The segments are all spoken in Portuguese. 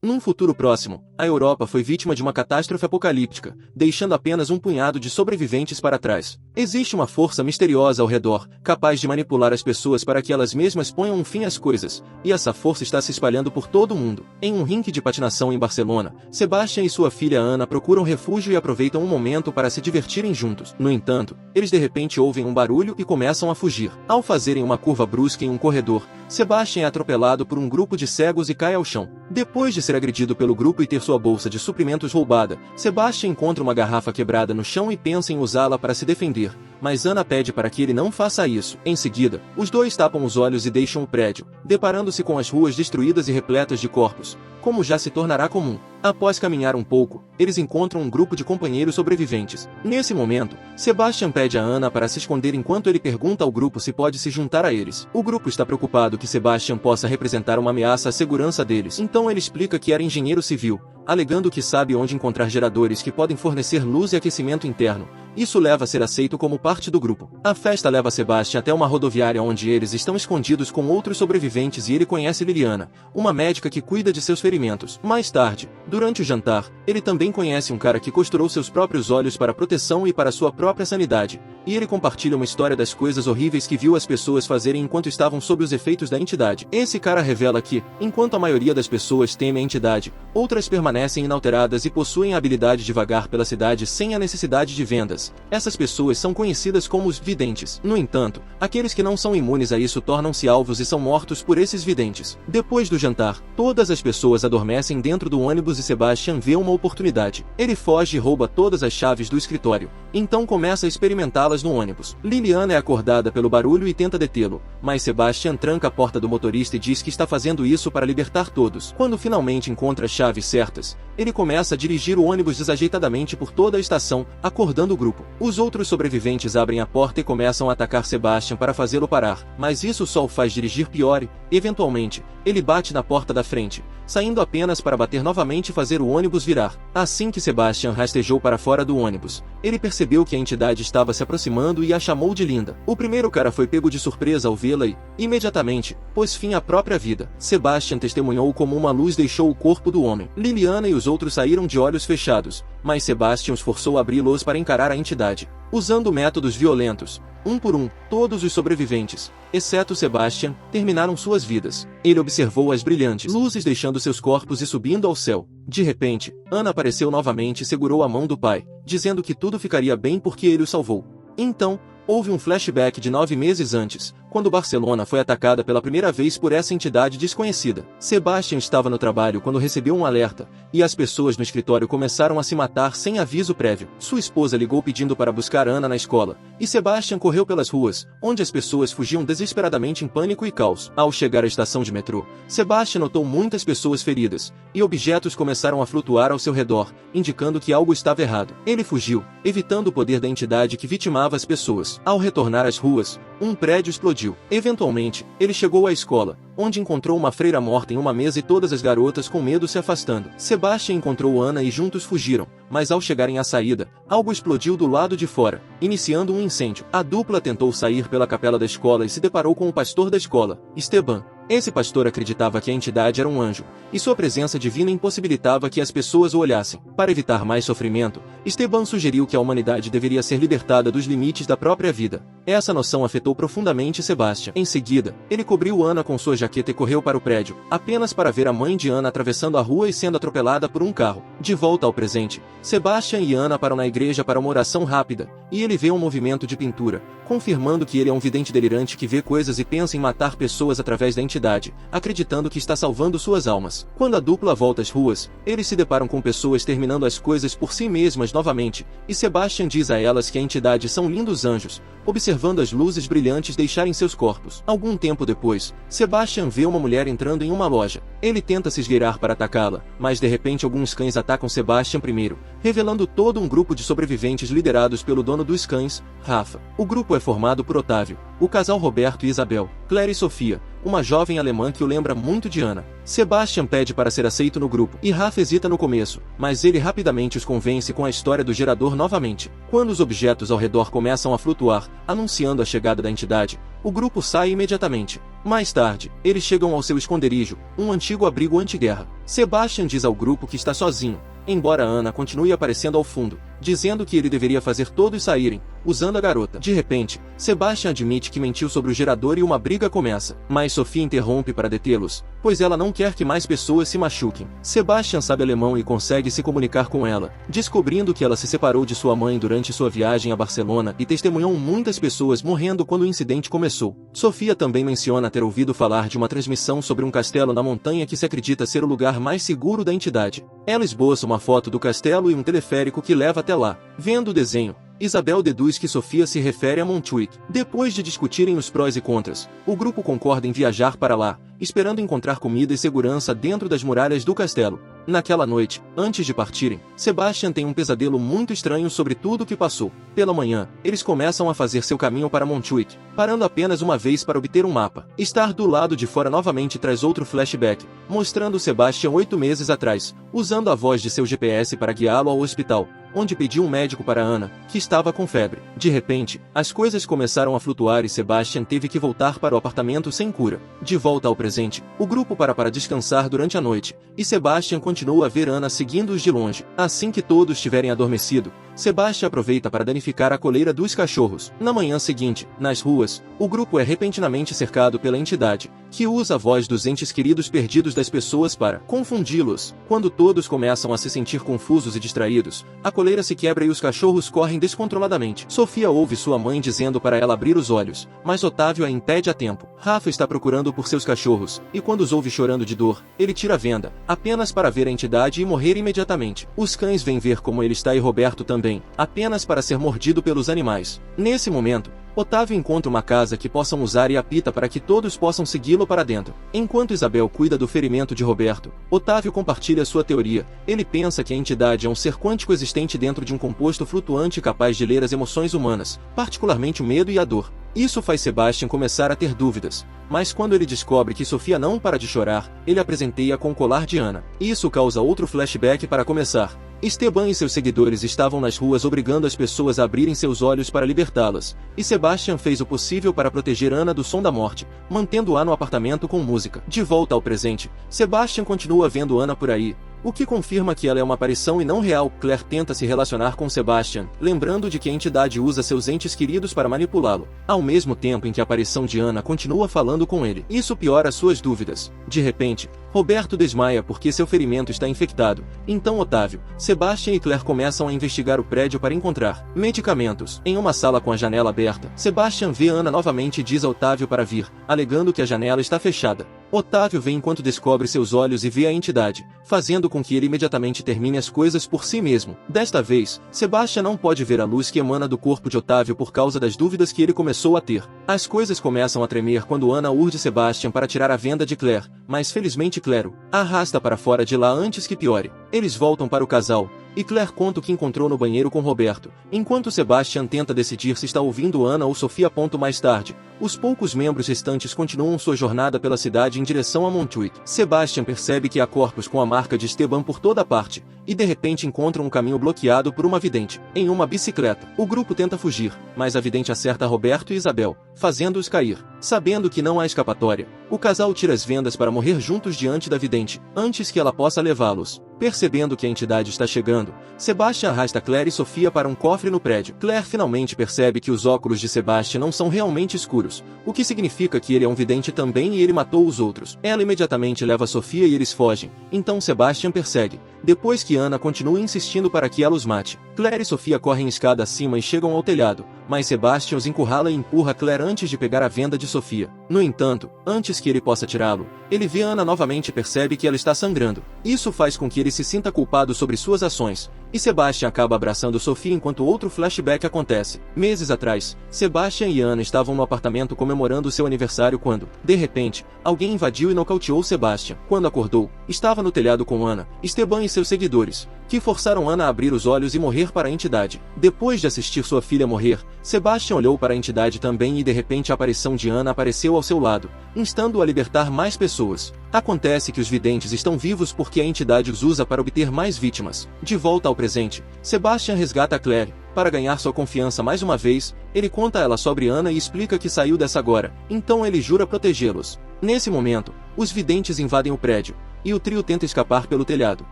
Num futuro próximo, a Europa foi vítima de uma catástrofe apocalíptica, deixando apenas um punhado de sobreviventes para trás. Existe uma força misteriosa ao redor, capaz de manipular as pessoas para que elas mesmas ponham um fim às coisas, e essa força está se espalhando por todo o mundo. Em um rink de patinação em Barcelona, Sebastian e sua filha Ana procuram refúgio e aproveitam um momento para se divertirem juntos. No entanto, eles de repente ouvem um barulho e começam a fugir. Ao fazerem uma curva brusca em um corredor, Sebastian é atropelado por um grupo de cegos e cai ao chão. Depois de ser agredido pelo grupo e ter sua bolsa de suprimentos roubada, Sebastian encontra uma garrafa quebrada no chão e pensa em usá-la para se defender, mas Ana pede para que ele não faça isso. Em seguida, os dois tapam os olhos e deixam o prédio, deparando-se com as ruas destruídas e repletas de corpos, como já se tornará comum. Após caminhar um pouco, eles encontram um grupo de companheiros sobreviventes. Nesse momento, Sebastian pede a Ana para se esconder enquanto ele pergunta ao grupo se pode se juntar a eles. O grupo está preocupado que Sebastian possa representar uma ameaça à segurança deles, então ele explica que era engenheiro civil, alegando que sabe onde encontrar geradores que podem fornecer luz e aquecimento interno. Isso leva a ser aceito como parte do grupo. A festa leva Sebastian até uma rodoviária onde eles estão escondidos com outros sobreviventes e ele conhece Liliana, uma médica que cuida de seus ferimentos. Mais tarde, durante o jantar, ele também conhece um cara que costurou seus próprios olhos para proteção e para sua própria sanidade, e ele compartilha uma história das coisas horríveis que viu as pessoas fazerem enquanto estavam sob os efeitos da entidade. Esse cara revela que, enquanto a maioria das pessoas teme a entidade, outras permanecem inalteradas e possuem a habilidade de vagar pela cidade sem a necessidade de vendas. Essas pessoas são conhecidas como os videntes. No entanto, aqueles que não são imunes a isso tornam-se alvos e são mortos por esses videntes. Depois do jantar, todas as pessoas adormecem dentro do ônibus e Sebastian vê uma oportunidade. Ele foge e rouba todas as chaves do escritório, então começa a experimentá-las no ônibus. Liliana é acordada pelo barulho e tenta detê-lo, mas Sebastian tranca a porta do motorista e diz que está fazendo isso para libertar todos. Quando finalmente encontra as chaves certas, ele começa a dirigir o ônibus desajeitadamente por toda a estação, acordando o grupo. Os outros sobreviventes abrem a porta e começam a atacar Sebastian para fazê-lo parar, mas isso só o faz dirigir pior e, eventualmente, ele bate na porta da frente, saindo apenas para bater novamente e fazer o ônibus virar. Assim que Sebastian rastejou para fora do ônibus, ele percebeu que a entidade estava se aproximando e a chamou de linda. O primeiro cara foi pego de surpresa ao vê-la e, imediatamente, pôs fim à própria vida. Sebastian testemunhou como uma luz deixou o corpo do homem. Liliana e os outros saíram de olhos fechados, mas Sebastian os forçou a abri-los para encarar a entidade. Usando métodos violentos, um por um, todos os sobreviventes, exceto Sebastian, terminaram suas vidas. Ele observou as brilhantes luzes deixando seus corpos e subindo ao céu. De repente, Ana apareceu novamente e segurou a mão do pai, dizendo que tudo ficaria bem porque ele o salvou. Então, houve um flashback de 9 meses antes, quando Barcelona foi atacada pela primeira vez por essa entidade desconhecida. Sebastian estava no trabalho quando recebeu um alerta, e as pessoas no escritório começaram a se matar sem aviso prévio. Sua esposa ligou pedindo para buscar Ana na escola, e Sebastian correu pelas ruas, onde as pessoas fugiam desesperadamente em pânico e caos. Ao chegar à estação de metrô, Sebastian notou muitas pessoas feridas, e objetos começaram a flutuar ao seu redor, indicando que algo estava errado. Ele fugiu, evitando o poder da entidade que vitimava as pessoas. Ao retornar às ruas, um prédio explodiu. Eventualmente, ele chegou à escola, onde encontrou uma freira morta em uma mesa e todas as garotas com medo se afastando. Sebastian encontrou Ana e juntos fugiram, mas ao chegarem à saída, algo explodiu do lado de fora, iniciando um incêndio. A dupla tentou sair pela capela da escola e se deparou com o pastor da escola, Esteban. Esse pastor acreditava que a entidade era um anjo, e sua presença divina impossibilitava que as pessoas o olhassem. Para evitar mais sofrimento, Esteban sugeriu que a humanidade deveria ser libertada dos limites da própria vida. Essa noção afetou profundamente Sebastian. Em seguida, ele cobriu Ana com sua jaqueta e correu para o prédio, apenas para ver a mãe de Ana atravessando a rua e sendo atropelada por um carro. De volta ao presente, Sebastian e Ana param na igreja para uma oração rápida, e ele vê um movimento de pintura, confirmando que ele é um vidente delirante que vê coisas e pensa em matar pessoas através da entidade, acreditando que está salvando suas almas. Quando a dupla volta às ruas, eles se deparam com pessoas terminando as coisas por si mesmas novamente, e Sebastian diz a elas que a entidade são lindos anjos, observando as luzes brilhantes deixarem seus corpos. Algum tempo depois, Sebastian vê uma mulher entrando em uma loja. Ele tenta se esgueirar para atacá-la, mas de repente alguns cães atacam Sebastian primeiro, revelando todo um grupo de sobreviventes liderados pelo dono dos cães, Rafa. O grupo é formado por Otávio, o casal Roberto e Isabel, Claire e Sofia, uma jovem alemã que o lembra muito de Ana. Sebastian pede para ser aceito no grupo, e Rafa hesita no começo, mas ele rapidamente os convence com a história do gerador novamente. Quando os objetos ao redor começam a flutuar, anunciando a chegada da entidade, o grupo sai imediatamente. Mais tarde, eles chegam ao seu esconderijo, um antigo abrigo anti-guerra. Sebastian diz ao grupo que está sozinho, embora Ana continue aparecendo ao fundo, dizendo que ele deveria fazer todos saírem, usando a garota. De repente, Sebastian admite que mentiu sobre o gerador e uma briga começa, mas Sophie interrompe para detê-los, pois ela não quer que mais pessoas se machuquem. Sebastian sabe alemão e consegue se comunicar com ela, descobrindo que ela se separou de sua mãe durante sua viagem a Barcelona e testemunhou muitas pessoas morrendo quando o incidente começou. Sofia também menciona ter ouvido falar de uma transmissão sobre um castelo na montanha que se acredita ser o lugar mais seguro da entidade. Ela esboça uma foto do castelo e um teleférico que leva até lá. Vendo o desenho, Isabel deduz que Sofia se refere a Montjuic. Depois de discutirem os prós e contras, o grupo concorda em viajar para lá, esperando encontrar comida e segurança dentro das muralhas do castelo. Naquela noite, antes de partirem, Sebastian tem um pesadelo muito estranho sobre tudo o que passou. Pela manhã, eles começam a fazer seu caminho para Montjuic, parando apenas uma vez para obter um mapa. Estar do lado de fora novamente traz outro flashback, mostrando Sebastian 8 meses atrás, usando a voz de seu GPS para guiá-lo ao hospital, onde pediu um médico para Ana, que estava com febre. De repente, as coisas começaram a flutuar e Sebastian teve que voltar para o apartamento sem cura. De volta ao presente, o grupo para descansar durante a noite, e Sebastian continua a ver Ana seguindo-os de longe. Assim que todos tiverem adormecido, Sebastian aproveita para danificar a coleira dos cachorros. Na manhã seguinte, nas ruas, o grupo é repentinamente cercado pela entidade, que usa a voz dos entes queridos perdidos das pessoas para confundi-los. Quando todos começam a se sentir confusos e distraídos, a coleira se quebra e os cachorros correm descontroladamente. Sofia ouve sua mãe dizendo para ela abrir os olhos, mas Otávio a impede a tempo. Rafa está procurando por seus cachorros, e quando os ouve chorando de dor, ele tira a venda, apenas para ver a entidade e morrer imediatamente. Os cães vêm ver como ele está e Roberto também, apenas para ser mordido pelos animais. Nesse momento, Otávio encontra uma casa que possam usar e apita para que todos possam segui-lo para dentro. Enquanto Isabel cuida do ferimento de Roberto, Otávio compartilha sua teoria. Ele pensa que a entidade é um ser quântico existente dentro de um composto flutuante capaz de ler as emoções humanas, particularmente o medo e a dor. Isso faz Sebastian começar a ter dúvidas, mas quando ele descobre que Sofia não para de chorar, ele a presenteia com o colar de Ana. Isso causa outro flashback para começar. Esteban e seus seguidores estavam nas ruas obrigando as pessoas a abrirem seus olhos para libertá-las, e Sebastian fez o possível para proteger Ana do som da morte, mantendo-a no apartamento com música. De volta ao presente, Sebastian continua vendo Ana por aí, o que confirma que ela é uma aparição e não real. Claire tenta se relacionar com Sebastian, lembrando de que a entidade usa seus entes queridos para manipulá-lo, ao mesmo tempo em que a aparição de Ana continua falando com ele. Isso piora suas dúvidas. De repente, Roberto desmaia porque seu ferimento está infectado. Então Otávio, Sebastian e Claire começam a investigar o prédio para encontrar medicamentos. Em uma sala com a janela aberta, Sebastian vê Ana novamente e diz a Otávio para vir, alegando que a janela está fechada. Otávio vê enquanto descobre seus olhos e vê a entidade, fazendo com que ele imediatamente termine as coisas por si mesmo. Desta vez, Sebastian não pode ver a luz que emana do corpo de Otávio por causa das dúvidas que ele começou a ter. As coisas começam a tremer quando Ana urde Sebastian para tirar a venda de Claire, mas felizmente Claire a arrasta para fora de lá antes que piore. Eles voltam para o casal, e Claire conta o que encontrou no banheiro com Roberto, enquanto Sebastian tenta decidir se está ouvindo Ana ou Sofia. Mais tarde, os poucos membros restantes continuam sua jornada pela cidade em direção a Montjuic. Sebastian percebe que há corpos com a marca de Esteban por toda parte, e de repente encontra um caminho bloqueado por uma vidente, em uma bicicleta. O grupo tenta fugir, mas a vidente acerta Roberto e Isabel, fazendo-os cair. Sabendo que não há escapatória, o casal tira as vendas para morrer juntos diante da vidente, antes que ela possa levá-los. Percebendo que a entidade está chegando, Sebastian arrasta Claire e Sofia para um cofre no prédio. Claire finalmente percebe que os óculos de Sebastian não são realmente escuros, o que significa que ele é um vidente também e ele matou os outros. Ela imediatamente leva Sofia e eles fogem, então Sebastian persegue, depois que Ana continua insistindo para que ela os mate. Claire e Sofia correm escada acima e chegam ao telhado, mas Sebastian os encurrala e empurra Claire antes de pegar a venda de Sofia. No entanto, antes que ele possa tirá-lo, ele vê Ana novamente e percebe que ela está sangrando. Isso faz com que ele se sinta culpado sobre suas ações, e Sebastian acaba abraçando Sofia enquanto outro flashback acontece. Meses atrás, Sebastian e Ana estavam no apartamento comemorando seu aniversário quando, de repente, alguém invadiu e nocauteou Sebastian. Quando acordou, estava no telhado com Ana, Esteban e seus seguidores, que forçaram Ana a abrir os olhos e morrer para a entidade. Depois de assistir sua filha morrer, Sebastian olhou para a entidade também e de repente a aparição de Ana apareceu ao seu lado, instando-o a libertar mais pessoas. Acontece que os videntes estão vivos porque a entidade os usa para obter mais vítimas. De volta ao presente, Sebastian resgata Claire. Para ganhar sua confiança mais uma vez, ele conta a ela sobre Anna e explica que saiu dessa agora, então ele jura protegê-los. Nesse momento, os videntes invadem o prédio, e o trio tenta escapar pelo telhado.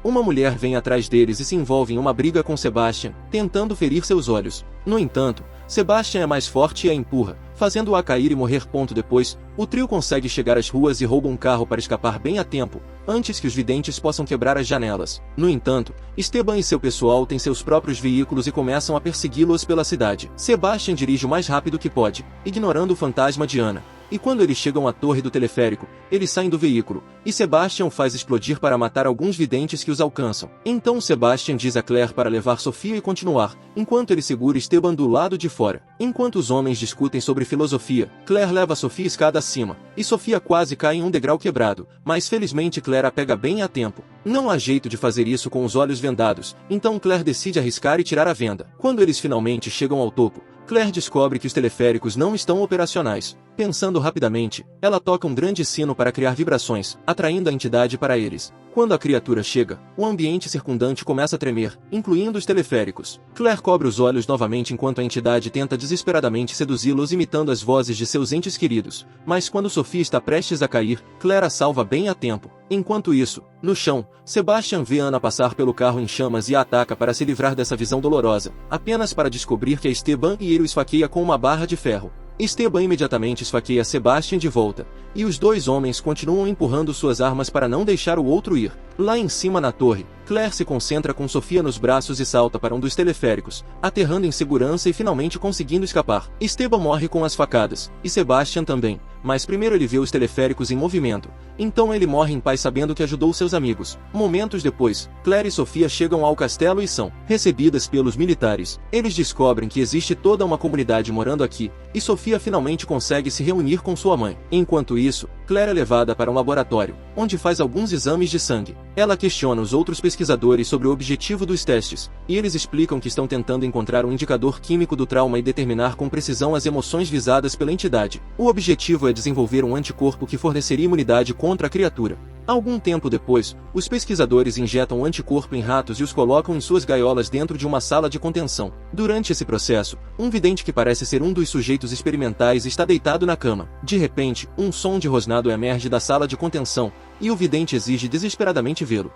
Uma mulher vem atrás deles e se envolve em uma briga com Sebastian, tentando ferir seus olhos. No entanto, Sebastian é mais forte e a empurra, fazendo-a cair e morrer. Depois, o trio consegue chegar às ruas e rouba um carro para escapar bem a tempo, antes que os videntes possam quebrar as janelas. No entanto, Esteban e seu pessoal têm seus próprios veículos e começam a persegui-los pela cidade. Sebastian dirige o mais rápido que pode, ignorando o fantasma de Anna. E quando eles chegam à torre do teleférico, eles saem do veículo, e Sebastian o faz explodir para matar alguns videntes que os alcançam. Então Sebastian diz a Claire para levar Sofia e continuar, enquanto ele segura Esteban do lado de fora. Enquanto os homens discutem sobre filosofia, Claire leva Sofia escada acima, e Sofia quase cai em um degrau quebrado, mas felizmente Claire a pega bem a tempo. Não há jeito de fazer isso com os olhos vendados, então Claire decide arriscar e tirar a venda. Quando eles finalmente chegam ao topo, Claire descobre que os teleféricos não estão operacionais. Pensando rapidamente, ela toca um grande sino para criar vibrações, atraindo a entidade para eles. Quando a criatura chega, o ambiente circundante começa a tremer, incluindo os teleféricos. Claire cobre os olhos novamente enquanto a entidade tenta desesperadamente seduzi-los imitando as vozes de seus entes queridos. Mas quando Sofia está prestes a cair, Claire a salva bem a tempo. Enquanto isso, no chão, Sebastian vê Anna passar pelo carro em chamas e a ataca para se livrar dessa visão dolorosa, apenas para descobrir que é Esteban e ele o esfaqueia com uma barra de ferro. Esteban imediatamente esfaqueia Sebastian de volta, e os dois homens continuam empurrando suas armas para não deixar o outro ir. Lá em cima na torre, Claire se concentra com Sofia nos braços e salta para um dos teleféricos, aterrando em segurança e finalmente conseguindo escapar. Esteban morre com as facadas, e Sebastian também, mas primeiro ele vê os teleféricos em movimento, então ele morre em paz sabendo que ajudou seus amigos. Momentos depois, Claire e Sofia chegam ao castelo e são recebidas pelos militares. Eles descobrem que existe toda uma comunidade morando aqui, e Sofia finalmente consegue se reunir com sua mãe. Enquanto isso, Claire é levada para um laboratório, onde faz alguns exames de sangue. Ela questiona os outros pesquisadores sobre o objetivo dos testes, e eles explicam que estão tentando encontrar um indicador químico do trauma e determinar com precisão as emoções visadas pela entidade. O objetivo é desenvolver um anticorpo que forneceria imunidade contra a criatura. Algum tempo depois, os pesquisadores injetam o anticorpo em ratos e os colocam em suas gaiolas dentro de uma sala de contenção. Durante esse processo, um vidente que parece ser um dos sujeitos experimentais está deitado na cama. De repente, um som de rosnado emerge da sala de contenção, e o vidente exige desesperadamente vê-lo.